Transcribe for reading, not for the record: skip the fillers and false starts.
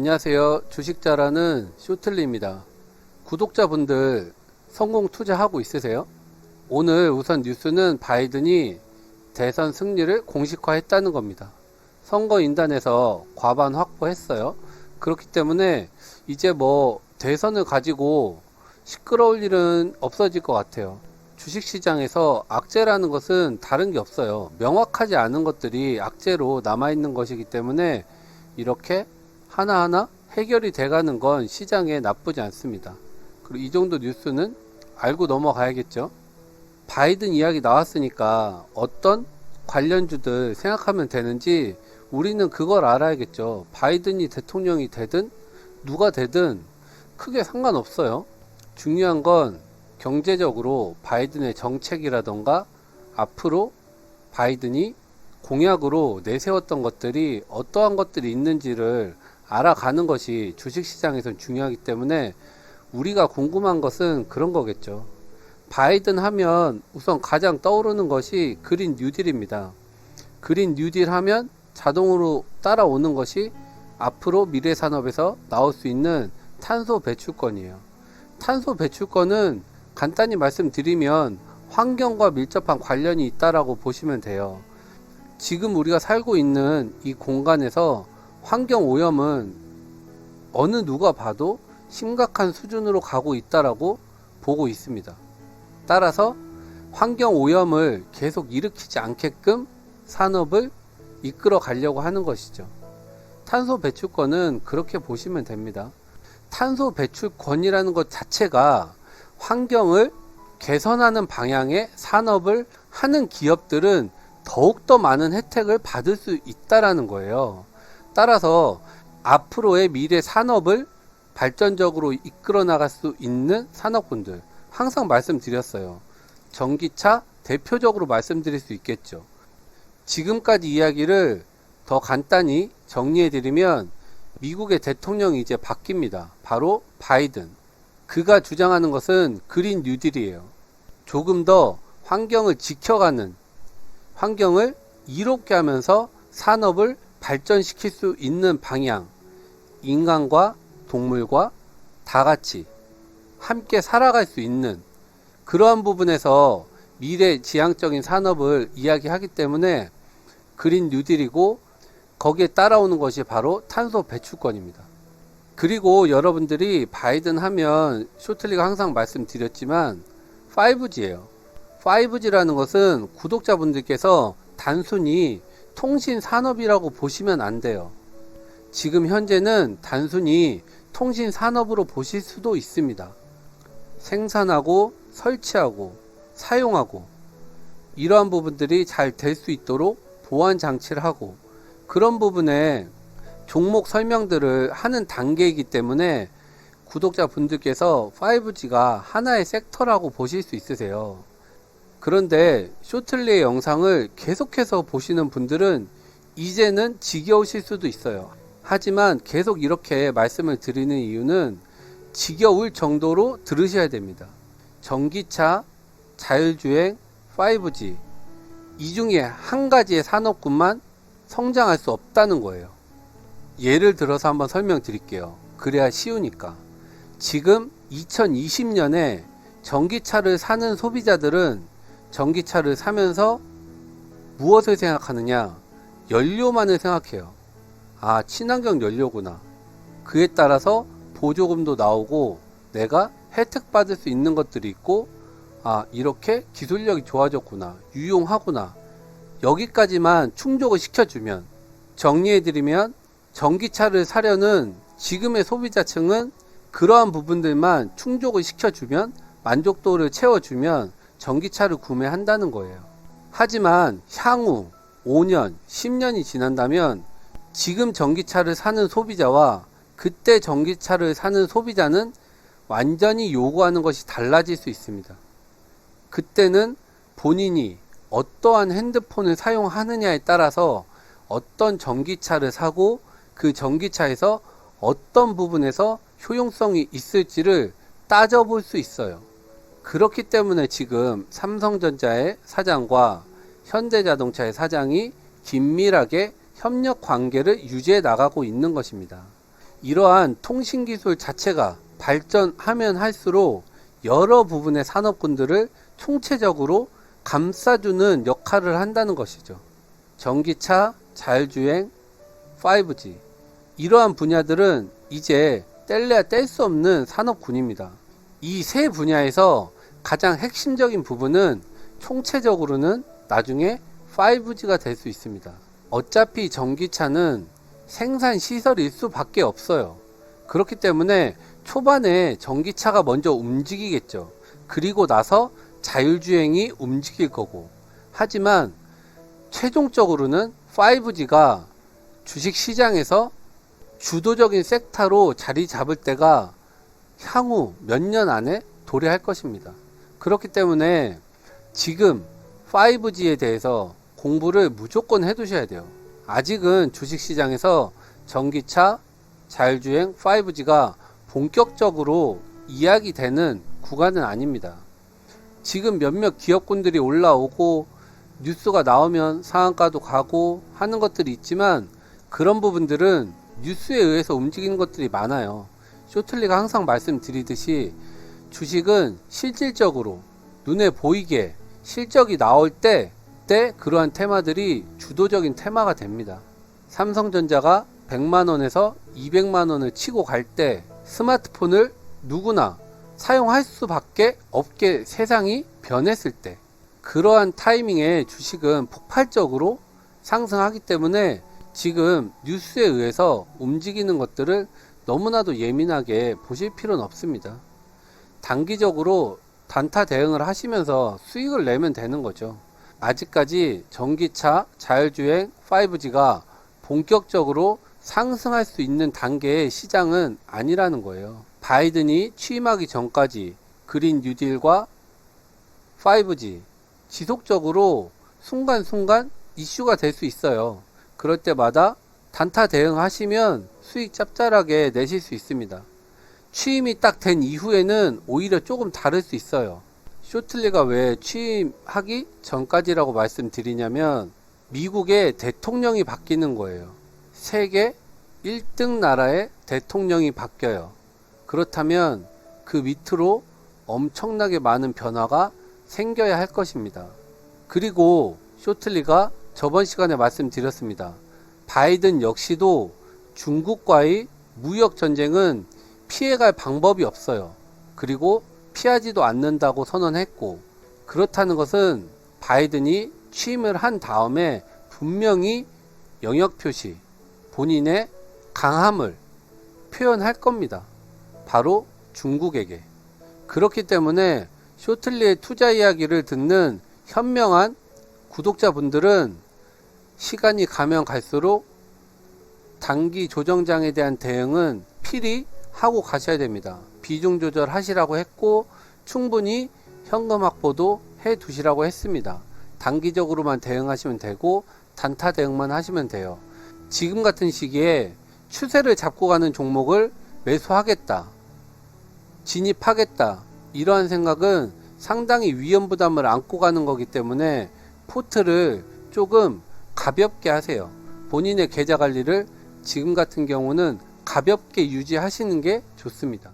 안녕하세요. 주식자라는 쇼틀리입니다. 구독자분들 성공 투자하고 있으세요? 오늘 우선 뉴스는 바이든이 대선 승리를 공식화했다는 겁니다. 선거인단에서 과반 확보했어요. 그렇기 때문에 이제 대선을 가지고 시끄러울 일은 없어질 것 같아요. 주식시장에서 악재라는 것은 다른 게 없어요. 명확하지 않은 것들이 악재로 남아있는 것이기 때문에 이렇게 하나하나 해결이 돼가는 건 시장에 나쁘지 않습니다. 그리고 이 정도 뉴스는 알고 넘어가야겠죠. 바이든 이야기 나왔으니까 어떤 관련주들 생각하면 되는지 우리는 그걸 알아야겠죠. 바이든이 대통령이 되든 누가 되든 크게 상관없어요. 중요한 건 경제적으로 바이든의 정책이라던가 앞으로 바이든이 공약으로 내세웠던 것들이 어떠한 것들이 있는지를 알아가는 것이 주식시장에선 중요하기 때문에 우리가 궁금한 것은 그런 거겠죠. 바이든 하면 우선 가장 떠오르는 것이 그린 뉴딜입니다. 그린 뉴딜 하면 자동으로 따라오는 것이 앞으로 미래 산업에서 나올 수 있는 탄소 배출권이에요. 탄소 배출권은 간단히 말씀드리면 환경과 밀접한 관련이 있다라고 보시면 돼요. 지금 우리가 살고 있는 이 공간에서 환경 오염은 어느 누가 봐도 심각한 수준으로 가고 있다라고 보고 있습니다. 따라서 환경 오염을 계속 일으키지 않게끔 산업을 이끌어 가려고 하는 것이죠. 탄소 배출권은 그렇게 보시면 됩니다. 탄소 배출권이라는 것 자체가 환경을 개선하는 방향의 산업을 하는 기업들은 더욱더 많은 혜택을 받을 수 있다라는 거예요. 따라서 앞으로의 미래 산업을 발전적으로 이끌어 나갈 수 있는 산업군들, 항상 말씀드렸어요. 전기차 대표적으로 말씀드릴 수 있겠죠. 지금까지 이야기를 더 간단히 정리해 드리면 미국의 대통령이 이제 바뀝니다. 바로 바이든. 그가 주장하는 것은 그린 뉴딜이에요. 조금 더 환경을 지켜가는, 환경을 이롭게 하면서 산업을 발전시킬 수 있는 방향, 인간과 동물과 다 같이 함께 살아갈 수 있는 그러한 부분에서 미래지향적인 산업을 이야기하기 때문에 그린 뉴딜이고 거기에 따라오는 것이 바로 탄소 배출권입니다. 그리고 여러분들이 바이든 하면 쇼틀리가 항상 말씀드렸지만 5G예요. 5G라는 것은 구독자분들께서 단순히 통신 산업이라고 보시면 안 돼요. 지금 현재는 단순히 통신 산업으로 보실 수도 있습니다. 생산하고 설치하고 사용하고 이러한 부분들이 잘 될 수 있도록 보안 장치를 하고 그런 부분에 종목 설명들을 하는 단계이기 때문에 구독자분들께서 5G가 하나의 섹터라고 보실 수 있으세요. 그런데 쇼틀리의 영상을 계속해서 보시는 분들은 이제는 지겨우실 수도 있어요. 하지만 계속 이렇게 말씀을 드리는 이유는 지겨울 정도로 들으셔야 됩니다. 전기차, 자율주행, 5G 이 중에 한 가지의 산업군만 성장할 수 없다는 거예요. 예를 들어서 한번 설명드릴게요. 그래야 쉬우니까. 지금 2020년에 전기차를 사는 소비자들은 전기차를 사면서 무엇을 생각하느냐? 연료만을 생각해요. 아, 친환경 연료구나. 그에 따라서 보조금도 나오고 내가 혜택 받을 수 있는 것들이 있고 아, 이렇게 기술력이 좋아졌구나. 유용하구나. 여기까지만 충족을 시켜주면 정리해드리면 전기차를 사려는 지금의 소비자층은 그러한 부분들만 충족을 시켜주면 만족도를 채워주면 전기차를 구매한다는 거예요. 하지만 향후 5년, 10년이 지난다면 지금 전기차를 사는 소비자와 그때 전기차를 사는 소비자는 완전히 요구하는 것이 달라질 수 있습니다. 그때는 본인이 어떠한 핸드폰을 사용하느냐에 따라서 어떤 전기차를 사고 그 전기차에서 어떤 부분에서 효용성이 있을지를 따져볼 수 있어요. 그렇기 때문에 지금 삼성전자의 사장과 현대자동차의 사장이 긴밀하게 협력 관계를 유지해 나가고 있는 것입니다. 이러한 통신기술 자체가 발전하면 할수록 여러 부분의 산업군들을 총체적으로 감싸주는 역할을 한다는 것이죠. 전기차, 자율주행, 5G 이러한 분야들은 이제 뗄래야 뗄 수 없는 산업군입니다. 이 세 분야에서 가장 핵심적인 부분은 총체적으로는 나중에 5G가 될 수 있습니다. 어차피 전기차는 생산 시설일 수밖에 없어요. 그렇기 때문에 초반에 전기차가 먼저 움직이겠죠. 그리고 나서 자율주행이 움직일 거고. 하지만 최종적으로는 5G가 주식시장에서 주도적인 섹터로 자리 잡을 때가 향후 몇 년 안에 도래할 것입니다. 그렇기 때문에 지금 5G에 대해서 공부를 무조건 해두셔야 돼요. 아직은 주식시장에서 전기차, 자율주행, 5G가 본격적으로 이야기되는 구간은 아닙니다. 지금 몇몇 기업군들이 올라오고 뉴스가 나오면 상한가도 가고 하는 것들이 있지만 그런 부분들은 뉴스에 의해서 움직이는 것들이 많아요. 쇼틀리가 항상 말씀드리듯이 주식은 실질적으로 눈에 보이게 실적이 나올 때 그러한 테마들이 주도적인 테마가 됩니다. 삼성전자가 100만원에서 200만원을 치고 갈 때 스마트폰을 누구나 사용할 수밖에 없게 세상이 변했을 때 그러한 타이밍에 주식은 폭발적으로 상승하기 때문에 지금 뉴스에 의해서 움직이는 것들을 너무나도 예민하게 보실 필요는 없습니다. 단기적으로 단타 대응을 하시면서 수익을 내면 되는 거죠. 아직까지 전기차, 자율주행, 5G가 본격적으로 상승할 수 있는 단계의 시장은 아니라는 거예요. 바이든이 취임하기 전까지 그린 뉴딜과 5G 지속적으로 순간순간 이슈가 될 수 있어요. 그럴 때마다 단타 대응하시면 수익 짭짤하게 내실 수 있습니다. 취임이 딱 된 이후에는 오히려 조금 다를 수 있어요. 쇼틀리가 왜 취임하기 전까지라고 말씀드리냐면 미국의 대통령이 바뀌는 거예요. 세계 1등 나라의 대통령이 바뀌어요. 그렇다면 그 밑으로 엄청나게 많은 변화가 생겨야 할 것입니다. 그리고 쇼틀리가 저번 시간에 말씀드렸습니다. 바이든 역시도 중국과의 무역 전쟁은 피해갈 방법이 없어요. 그리고 피하지도 않는다고 선언했고, 그렇다는 것은 바이든이 취임을 한 다음에 분명히 영역 표시, 본인의 강함을 표현할 겁니다. 바로 중국에게. 그렇기 때문에 쇼틀리의 투자 이야기를 듣는 현명한 구독자분들은 시간이 가면 갈수록 단기 조정장에 대한 대응은 필히 하고 가셔야 됩니다. 비중 조절하시라고 했고 충분히 현금 확보도 해 두시라고 했습니다. 단기적으로만 대응하시면 되고 단타 대응만 하시면 돼요. 지금 같은 시기에 추세를 잡고 가는 종목을 매수하겠다, 진입하겠다, 이러한 생각은 상당히 위험 부담을 안고 가는 거기 때문에 포트를 조금 가볍게 하세요. 본인의 계좌 관리를 지금 같은 경우는 가볍게 유지하시는 게 좋습니다.